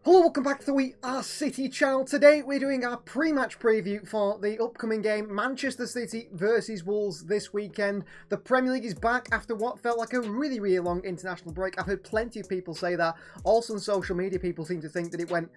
Hello, welcome back to the We Are City channel. Today we're doing our pre-match preview for the upcoming game Manchester City versus Wolves this weekend. The Premier League is back after what felt like a really long international break. I've heard plenty of people say that. Also on social media, people seem to think that it went,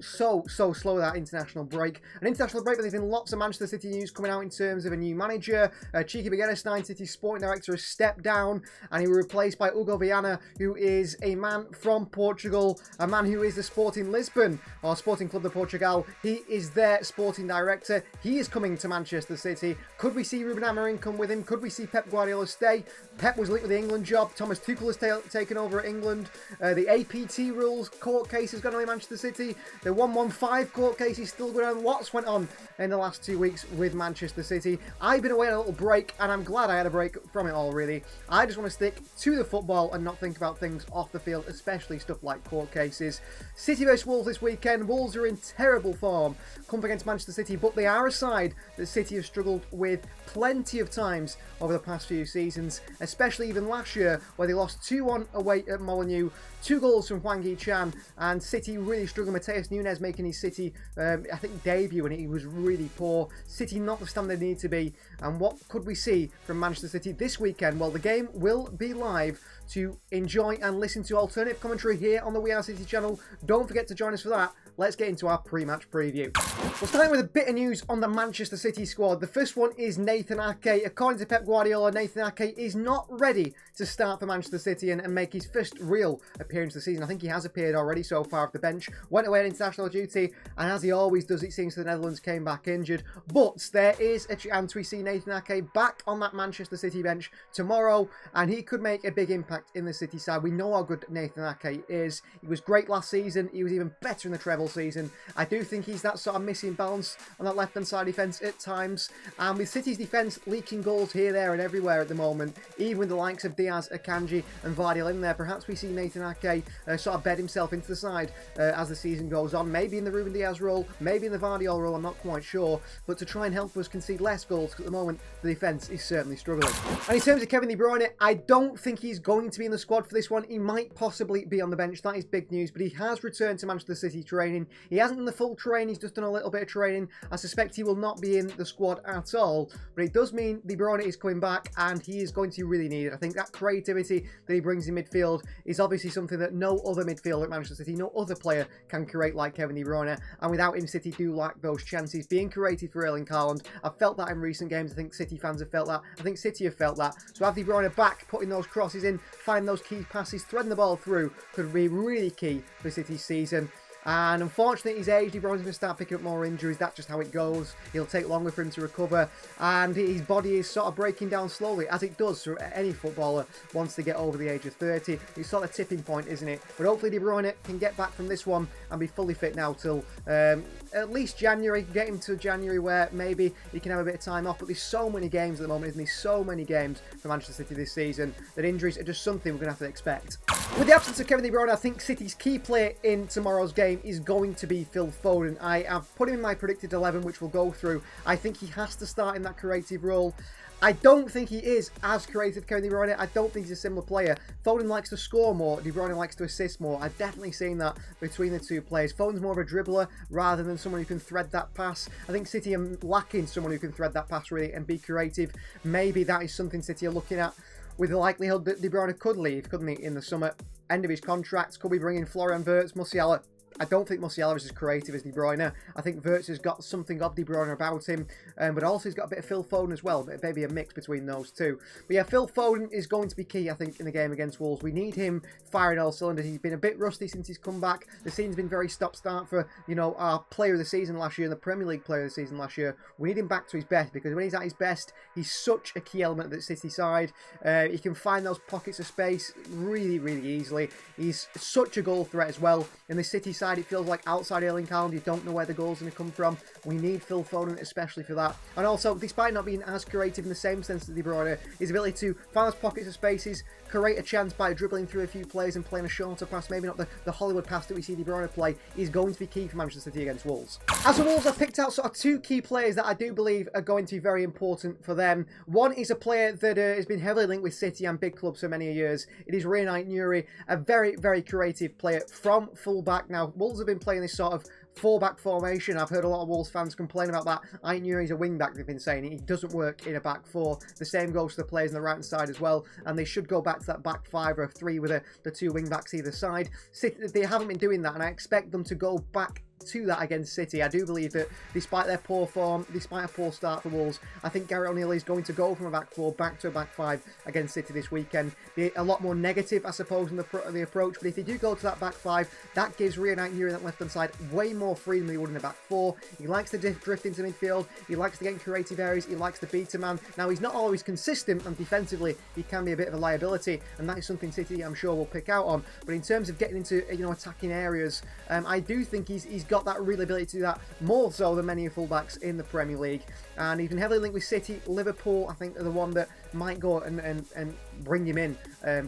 so slow, that international break. An international break, but there's been lots of Manchester City news coming out in terms of a new manager. Cheeky Beginnestein, City's sporting director, has stepped down and he was replaced by Hugo Viana, who is a man from Portugal, a man who is the Sporting Lisbon, or Sporting Club de Portugal. He is their sporting director. He is coming to Manchester City. Could we see Ruben Amorim come with him? Could we see Pep Guardiola stay? Pep was linked with the England job. Thomas Tuchel has taken over at England. The APT rules court case has gone on in Manchester City. The 115 court case is still going on. Lots went on in the last 2 weeks with Manchester City. I've been away on a little break, and I'm glad I had a break from it all, really. I just want to stick to the football and not think about things off the field, especially stuff like court cases. City vs Wolves this weekend. Wolves are in terrible form, come up against Manchester City, but they are a side that City have struggled with plenty of times over the past few seasons, especially even last year where they lost 2-1 away at Molineux, 2 goals from Hwang Hee-chan, and City really struggled. Mateus Nunes making his City, I think, debut, and he was really poor. City not the stand they need to be. And what could we see from Manchester City this weekend? Well, the game will be live to enjoy and listen to alternative commentary here on the We Are City channel. Don't forget to join us for that. Let's get into our pre-match preview. We'll start with a bit of news on the Manchester City squad. The first one is Nathan Ake. According to Pep Guardiola, Nathan Ake is not ready to start for Manchester City and make his first real appearance this season. I think he has appeared already so far off the bench. Went away on international duty, and as he always does, it seems the Netherlands came back injured. But there is a chance we see Nathan Ake back on that Manchester City bench tomorrow, and he could make a big impact in the City side. We know how good Nathan Ake is. He was great last season. He was even better in the treble season. I do think he's that sort of missing balance on that left-hand side defence at times. And with City's defence leaking goals here, there and everywhere at the moment, even with the likes of Diaz, Akanji and Vardy in there, perhaps we see Nathan Ake sort of bed himself into the side as the season goes on. Maybe in the Ruben Diaz role, maybe in the Vardy role, I'm not quite sure. But to try and help us concede less goals, because at the moment the defence is certainly struggling. And in terms of Kevin De Bruyne, I don't think he's going to be in the squad for this one. He might possibly be on the bench. That is big news. But he has returned to Manchester City training. He hasn't done the full training. He's just done a little bit of training. I suspect he will not be in the squad at all. But it does mean De Bruyne is coming back, and he is going to really need it. I think that creativity that he brings in midfield is obviously something that no other midfielder at Manchester City, no other player can create like Kevin De Bruyne. And without him, City do lack those chances. Being creative for Erling Haaland, I've felt that in recent games. I think City fans have felt that. I think City have felt that. So have De Bruyne back, putting those crosses in, finding those key passes, threading the ball through, could be really key for City's season. And unfortunately, his age, De Bruyne's going to start picking up more injuries. That's just how it goes. It'll take longer for him to recover. And his body is sort of breaking down slowly, as it does for any footballer once they get over the age of 30. It's sort of a tipping point, isn't it? But hopefully De Bruyne can get back from this one and be fully fit now till at least January. Get him to January where maybe he can have a bit of time off. But there's so many games at the moment, isn't there? So many games for Manchester City this season that injuries are just something we're going to have to expect. With the absence of Kevin De Bruyne, I think City's key player in tomorrow's game is going to be Phil Foden. I have put him in my predicted 11, which we'll go through. I think he has to start in that creative role. I don't think he is as creative as Kevin De Bruyne. I don't think he's a similar player. Foden likes to score more. De Bruyne likes to assist more. I've definitely seen that between the two players. Foden's more of a dribbler rather than someone who can thread that pass. I think City are lacking someone who can thread that pass really and be creative. Maybe that is something City are looking at, with the likelihood that De Bruyne could leave, couldn't he, in the summer? End of his contract. Could we bring in Florian Wirtz, Musiala? I don't think Musiala is as creative as De Bruyne. I think Wirtz has got something of De Bruyne about him, but also he's got a bit of Phil Foden as well, maybe a mix between those two. But yeah, Phil Foden is going to be key, I think, in the game against Wolves. We need him firing all cylinders. He's been a bit rusty since he's come back. The season's been very stop-start for, our player of the season last year and the Premier League player of the season last year. We need him back to his best, because when he's at his best, he's such a key element of the City side. He can find those pockets of space really easily. He's such a goal threat as well. In the City side, it feels like outside Erling Haaland, you don't know where the goal's going to come from. We need Phil Foden especially for that. And also, despite not being as creative in the same sense as De Bruyne, his ability to find those pockets of spaces, create a chance by dribbling through a few players and playing a shorter pass, maybe not the Hollywood pass that we see De Bruyne play, is going to be key for Manchester City against Wolves. As for Wolves, I've picked out sort of two key players that I do believe are going to be very important for them. One is a player that has been heavily linked with City and big clubs for many years. It is Renan Nuri, a very creative player from full-back now, Wolves have been playing this sort of 4-back formation. I've heard a lot of Wolves fans complain about that. Ait-Nouri's a wing-back, they've been saying. It doesn't work in a back 4. The same goes to the players on the right-hand side as well, and they should go back to that back 5 or a 3 with the 2 wing-backs either side. They haven't been doing that, and I expect them to go back to that against City. I do believe that despite their poor form, despite a poor start for Wolves, I think Gary O'Neill is going to go from a back 4 back to a back 5 against City this weekend. Be a lot more negative, I suppose, in the approach, but if they do go to that back 5, that gives Rio Ait-Nouri on that left-hand side way more freedom than he would in a back 4. He likes to drift into midfield, he likes to get in creative areas, he likes to beat a man. Now, he's not always consistent, and defensively, he can be a bit of a liability, and that is something City, I'm sure, will pick out on. But in terms of getting into, attacking areas, I do think he's got that real ability to do that, more so than many fullbacks in the Premier League. And he's been heavily linked with City. Liverpool, I think, are the one that might go and bring him in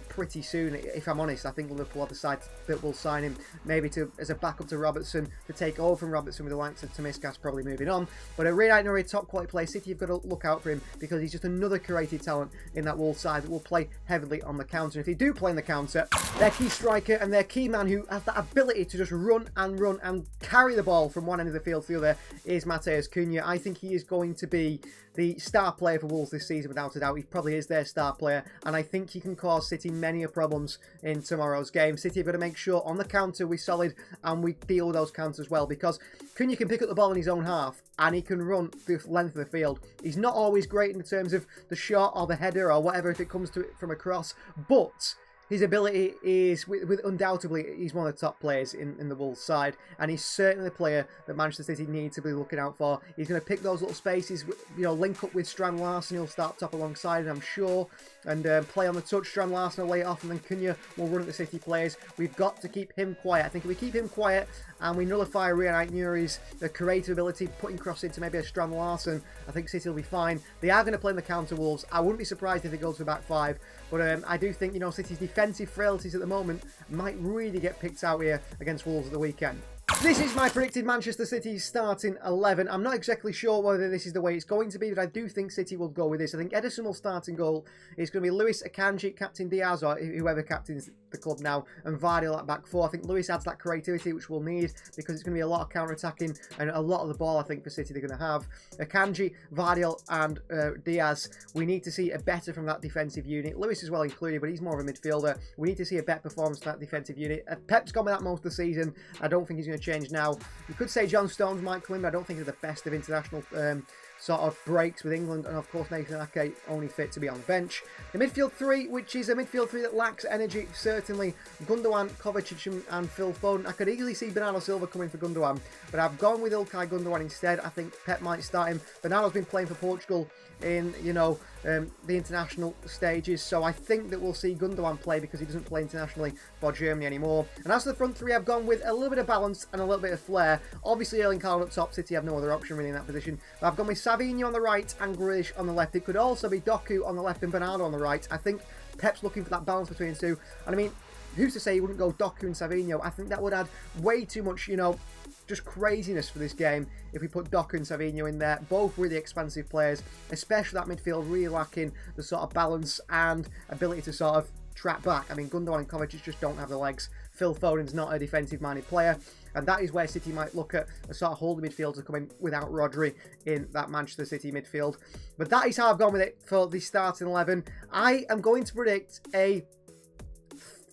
pretty soon. If I'm honest, I think Liverpool are the side that will sign him, maybe as a backup to Robertson, to take over from Robertson with the likes of Tomiskas probably moving on. But a Rio Ait-Nouri, top quality player. City, you've got to look out for him because he's just another creative talent in that Wolves side that will play heavily on the counter. And if they do play on the counter, their key striker and their key man who has that ability to just run and carry the ball from one end of the field to the other is Matheus Cunha. I think he is going to be the star player for Wolves this season, without a doubt. He probably is their star player, and I think he can cause City many problems in tomorrow's game. City have got to make sure on the counter we're solid and we deal with those counters well, because Cunha can pick up the ball in his own half and he can run the length of the field. He's not always great in terms of the shot or the header or whatever if it comes to it from a cross, but his ability is, with undoubtedly, he's one of the top players in the Wolves side, and he's certainly the player that Manchester City need to be looking out for. He's going to pick those little spaces, link up with Strand Larsen. He'll start top alongside him, I'm sure, and play on the touch. Strand Larsen will lay it off, and then Cunha will run at the City players. We've got to keep him quiet. I think if we keep him quiet and we nullify Rio Ait-Nouri's creative ability, putting cross into maybe a Strand Larsen, I think City will be fine. They are going to play in the counter, Wolves. I wouldn't be surprised if they go to the back 5, but I do think, City's defensive frailties at the moment might really get picked out here against Wolves at the weekend. This is my predicted Manchester City starting 11. I'm not exactly sure whether this is the way it's going to be, but I do think City will go with this. I think Ederson will start in goal. It's going to be Luis, Akanji, Captain Diaz, or whoever captains the club now, and Vardy at back 4. I think Luis adds that creativity which we'll need, because it's going to be a lot of counter-attacking and a lot of the ball, I think, for City they're going to have. Akanji, Vardy and Diaz, we need to see a better from that defensive unit. Luis as well included, but he's more of a midfielder. We need to see a better performance from that defensive unit. Pep's gone with that most of the season. I don't think he's going to change now. You could say John Stones might come in, but I don't think he's the best of international sort of breaks with England, and of course Nathan Ake only fit to be on the bench. The midfield 3, which is a midfield 3 that lacks energy, certainly Gundogan, Kovacic and Phil Foden. I could easily see Bernardo Silva coming for Gundogan, but I've gone with Ilkay Gundogan instead. I think Pep might start him. Bernardo's been playing for Portugal in, the international stages, so I think that we'll see Gundogan play because he doesn't play internationally for Germany anymore. And as for the front 3, I've gone with a little bit of balance and a little bit of flair. Obviously Erling Haaland up top. City have no other option really in that position, but I've gone with Savinho on the right and Grealish on the left. It could also be Doku on the left and Bernardo on the right. I think Pep's looking for that balance between the two, and I mean, who's to say he wouldn't go Doku and Savinho? I think that would add way too much, just craziness for this game if we put Doku and Savinho in there. Both really expansive players, especially that midfield really lacking the sort of balance and ability to sort of track back. I mean, Gundogan and Kovacic just don't have the legs. Phil Foden's not a defensive-minded player, and that is where City might look at a sort of holding midfield to come in without Rodri in that Manchester City midfield. But that is how I've gone with it for the starting 11. I am going to predict a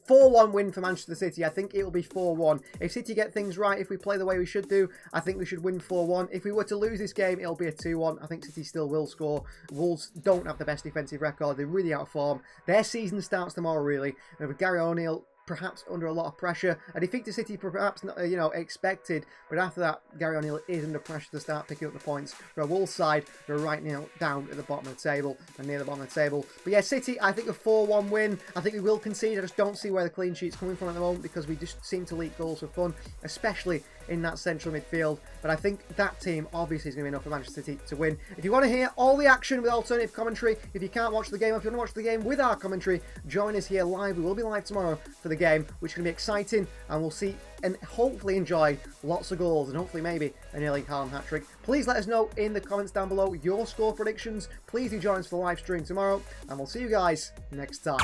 4-1 win for Manchester City. I think it will be 4-1. If City get things right, if we play the way we should do, I think we should win 4-1. If we were to lose this game, it'll be a 2-1. I think City still will score. Wolves don't have the best defensive record. They're really out of form. Their season starts tomorrow, really. And with Gary O'Neill perhaps under a lot of pressure. A defeat to City perhaps not, expected, but after that, Gary O'Neill is under pressure to start picking up the points. For a Wolves side, they're right now down at the bottom of the table and near the bottom of the table. But yeah, City, I think a 4-1 win. I think we will concede. I just don't see where the clean sheet's coming from at the moment because we just seem to leak goals for fun, especially in that central midfield. But I think that team obviously is going to be enough for Manchester City to win. If you want to hear all the action with alternative commentary, if you can't watch the game, if you want to watch the game with our commentary, join us here live. We will be live tomorrow for the game, which is going to be exciting, and we'll see and hopefully enjoy lots of goals and hopefully maybe an Erling Haaland hat-trick. Please let us know in the comments down below your score predictions. Please do join us for the live stream tomorrow, and we'll see you guys next time.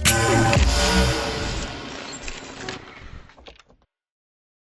Yeah.